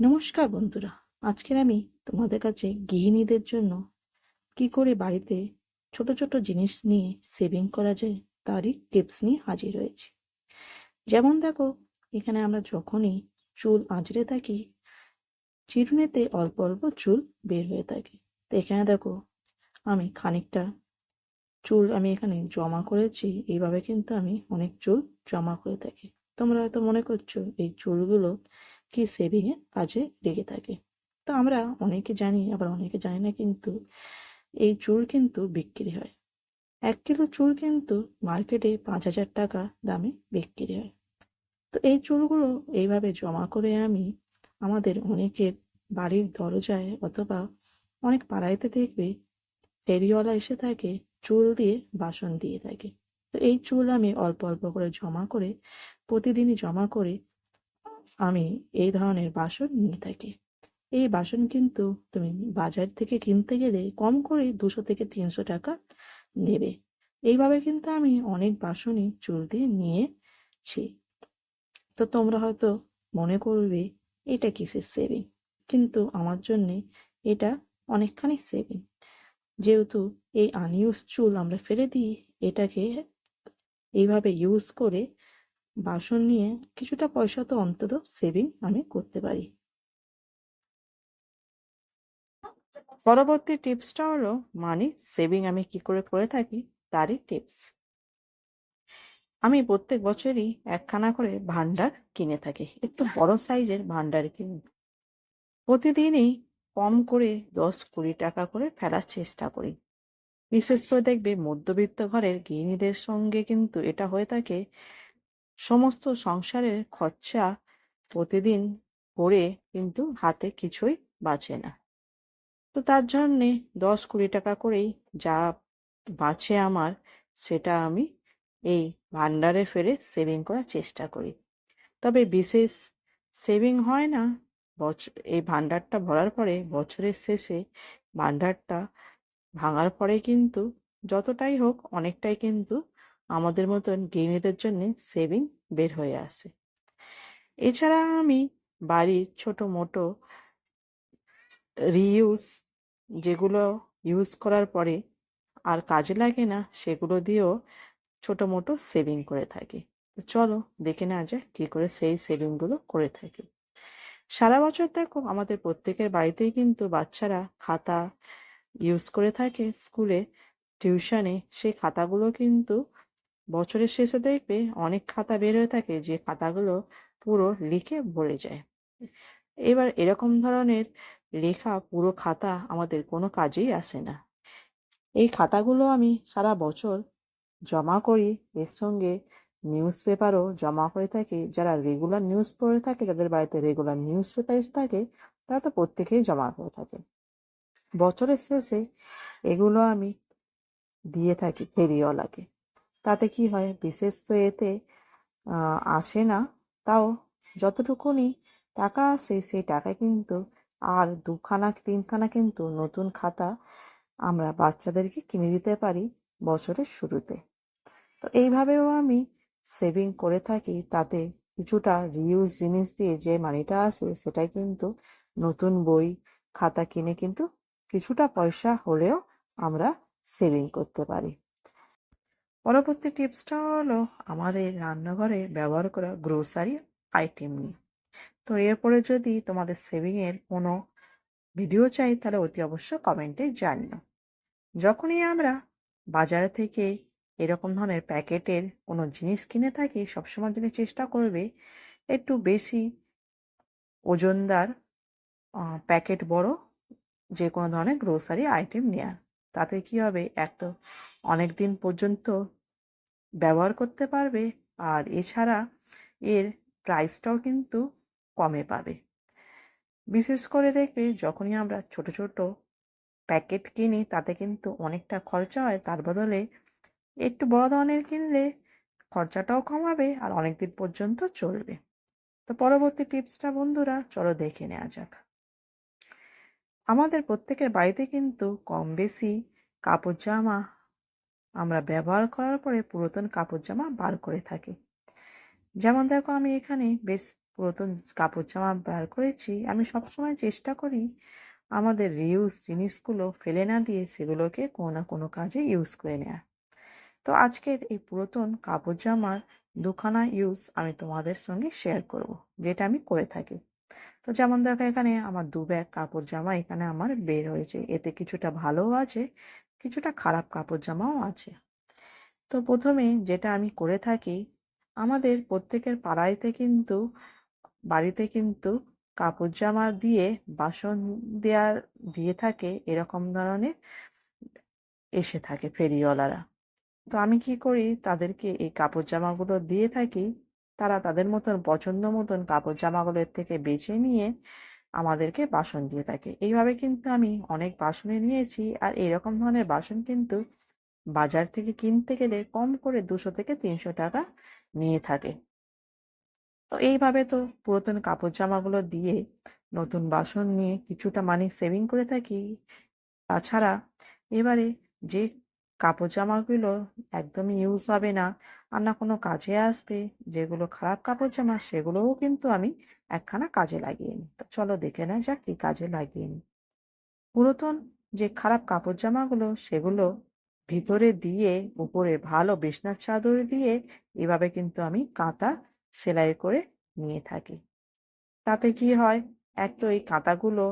নমস্কার বন্ধুরা, আজকের আমি তোমাদের কাছে গৃহিণীদের জন্য কি করে বাড়িতে ছোট ছোট জিনিস নিয়ে সেভিং করা যায় তারই টিপস নিয়ে হাজির হয়েছি। যেমন দেখো, এখানে আমরা যখনই চুল আঁচড়ে থাকি, চিরুনিতে অল্প অল্প চুল বের হয়ে থাকে। তো এখানে দেখো, আমি খানিকটা চুল আমি এখানে জমা করেছি। এইভাবে কিন্তু আমি অনেক চুল জমা করে থাকি। তোমরা হয়তো মনে করছো এই চুলগুলো কি সেভিং এর কাজে লেগে থাকে। তো আমরা অনেকে জানি, আবার অনেকে জানি না, কিন্তু এই চুল কিন্তু বিক্রি হয়। 1 কিলো চুল কিন্তু মার্কেটে 5,000 টাকা দামে বিক্রি হয়। তো এই চুলগুলো এইভাবে জমা করে আমি আমাদের অনেকের বাড়ির দরজায় অথবা অনেক পাড়াইতে দেখবে ফেরিওয়ালা এসে থাকে, চুল দিয়ে বাসন দিয়ে থাকে। তো এই চুল আমি অল্প অল্প করে জমা করে, প্রতিদিনই জমা করে আমি এই ধরনের বাসন নিয়ে থাকি। এই বাসন কিন্তু তুমি বাজার থেকে কিনতে গেলে কম করে 200 থেকে 300 টাকা নেবে। এইভাবে কিন্তু আমি অনেক বাসনই চুল দিয়ে নিয়েছি। তো তোমরা হয়তো মনে করবে এটা কিসের সেভিং, কিন্তু আমার জন্যে এটা অনেকখানি সেভিং। যেহেতু এই আনইউজ চুল আমরা ফেলে দিই, এটাকে এইভাবে ইউজ করে বাসন নিয়ে কিছুটা পয়সা তো অন্তত সেভিং আমি করতে পারি। পরবর্তী টিপসটা হলো মানি সেভিং আমি কি করে করে থাকি তারই টিপস। আমি প্রত্যেক বছরই একখানা করে ভান্ডার কিনে থাকি, একটু বড় সাইজের ভান্ডার কিনি। প্রতিদিনই কম করে 10-20 টাকা করে ফেলার চেষ্টা করি। বিশেষ করে দেখবে মধ্যবিত্ত ঘরের গৃহিণীদের সঙ্গে কিন্তু এটা হয়ে থাকে, সমস্ত সংসারের খরচা প্রতিদিন করে কিন্তু হাতে কিছুই বাঁচে না। তো তার জন্যে 10-20 টাকা করেই যা বাঁচে আমার, সেটা আমি এই ভান্ডারে ফেলে সেভিং করার চেষ্টা করি। তবে বিশেষ সেভিং হয় না। এই ভান্ডারটা ভরার পরে বছরের শেষে ভান্ডারটা ভাঙার পরে কিন্তু যতটাই হোক অনেকটাই কিন্তু আমাদের মতন গৃহিণীদের জন্য সেভিং বের হয়ে আসে। এছাড়া আমি বাড়ির ছোট মোটো রিইউজ, যেগুলো ইউজ করার পরে আর কাজে লাগে না, সেগুলো দিয়েও ছোট মোটো সেভিং করে থাকি। তো চলো দেখে নেওয়া যায় কী করে সেই সেভিংগুলো করে থাকি। সারা বছর দেখো আমাদের প্রত্যেকের বাড়িতেই কিন্তু বাচ্চারা খাতা ইউজ করে থাকে স্কুলে, টিউশনে। সেই খাতাগুলো কিন্তু বছরের শেষে দেখবে অনেক খাতা বের হয়ে থাকে, যে খাতাগুলো পুরো লিখে ভরে যায়। এবার এরকম ধরনের লেখা পুরো খাতা আমাদের কোনো কাজেই আসে না। এই খাতাগুলো আমি সারা বছর জমা করি, এর সঙ্গে নিউজ পেপারও জমা করে থাকি। যারা রেগুলার নিউজ পড়ে থাকে, যাদের বাড়িতে রেগুলার নিউজ পেপার এসে থাকে, তারা তো প্রত্যেকেই জমা করে থাকে। বছরের শেষে এগুলো আমি দিয়ে থাকি ফেরিওয়ালাকে। তাতে কি হয়, বিশেষ তো এতে আসে না, তাও যতটুকুনি টাকা আসে সেই টাকা কিন্তু আর 2-3খানা কিন্তু নতুন খাতা আমরা বাচ্চাদেরকে কিনে দিতে পারি বছরের শুরুতে। তো এইভাবেও আমি সেভিং করে থাকি। তাতে কিছুটা রিউজ জিনিস দিয়ে যে মানিটা আসে, সেটাই কিন্তু নতুন বই খাতা কিনে কিন্তু কিছুটা পয়সা হলেও আমরা সেভিং করতে পারি। পরবর্তী টিপসটা হলো আমাদের রান্নাঘরে ব্যবহার করা গ্রোসারি আইটেম নিয়ে। তো এরপরে যদি তোমাদের সেভিংয়ের কোনো ভিডিও চাই, তাহলে অতি অবশ্য কমেন্টে জানিও। যখনই আমরা বাজার থেকে এরকম ধরনের প্যাকেটের কোনো জিনিস কিনে থাকি, সবসময় জন্য চেষ্টা করবে একটু বেশি ওজনদার প্যাকেট বড় যে কোনো ধরনের গ্রোসারি আইটেম নেওয়ার। তাতে কি হবে, এক তো অনেক দিন পর্যন্ত ব্যবহার করতে পারবে, আর এছাড়া এর প্রাইসটাও কিন্তু কমে পাবে। বিশেষ করে দেখবে যখনই আমরা ছোট ছোট প্যাকেট কিনি, তাতে কিন্তু অনেকটা খরচা হয়। তার বদলে একটু বড় ধরনের কিনলে খরচাটাও কমাবে আর অনেক দিন পর্যন্ত চলবে। তো পরবর্তী টিপসটা বন্ধুরা চলো দেখে নেওয়া যাক। আমাদের প্রত্যেকের বাড়িতে কিন্তু কম বেশি কাপড় জামা আমরা ব্যবহার করার পরে পুরাতন কাপড় জামা বার করে থাকি। যেমন দেখো, আমি এখানে বেশ পুরাতন কাপড় জামা বার করেছি, আমি সবসময় চেষ্টা করি আমাদের রিউজ জিনিসগুলো ফেলে না দিয়ে সেগুলোকে কোনো না কোনো কাজে ইউজ করে নেওয়া। তো আজকের এই পুরাতন কাপড় জামার দুখানা ইউজ আমি তোমাদের সঙ্গে শেয়ার করব, যেটা আমি করে থাকি। তো যেমন দেখো, এখানে আমার 2 ব্যাগ কাপড় জামা এখানে আমার বের হয়েছে। এতে কিছুটা ভালোও আছে, কিছুটা খারাপ কাপড় জামাও আছে। তো প্রথমে যেটা আমি করে থাকি, আমাদের প্রত্যেকের পাড়াইতে কিন্তু বাড়িতে কিন্তু কাপড় জামা দিয়ে বাসন দেওয়ার দিয়ে থাকে এরকম ধরনের এসে থাকে ফেরিওয়ালারা। তো আমি কি করি, তাদেরকে এই কাপড় জামাগুলো দিয়ে থাকি। তারা তাদের মতন পছন্দ মতন কাপড় জামাগুলো এর থেকে বেছে নিয়ে আমাদেরকে বাসন দিয়ে থাকে। এইভাবে কিন্তু আমি অনেক বাসনে নিয়েছি, আর এরকম ধরনের বাসন কিন্তু বাজার থেকে কিনতে গেলে কম করে 200 থেকে 300 টাকা নিয়ে থাকে। তো এইভাবে তো পুরাতন কাপড় জামাগুলো দিয়ে নতুন বাসন নিয়ে কিছুটা মানি সেভিং করে থাকি। তাছাড়া এবারে যে কাপড় জামাগুলো একদমই ইউজ হবে না আর না কোনো কাজে আসবে, যেগুলো খারাপ কাপড় জামা, সেগুলোও কিন্তু আমি একখানা কাজে লাগিয়ে নিই। তো চলো দেখে নেওয়া যাক কি কাজে লাগিয়ে নিই। পুরাতন যে খারাপ কাপড় জামাগুলো সেগুলো ভিতরে দিয়ে উপরে ভালো বিছনার চাদর দিয়ে এভাবে কিন্তু আমি কাঁথা সেলাই করে নিয়ে থাকি। তাতে কি হয়, এক তো এই কাঁথাগুলো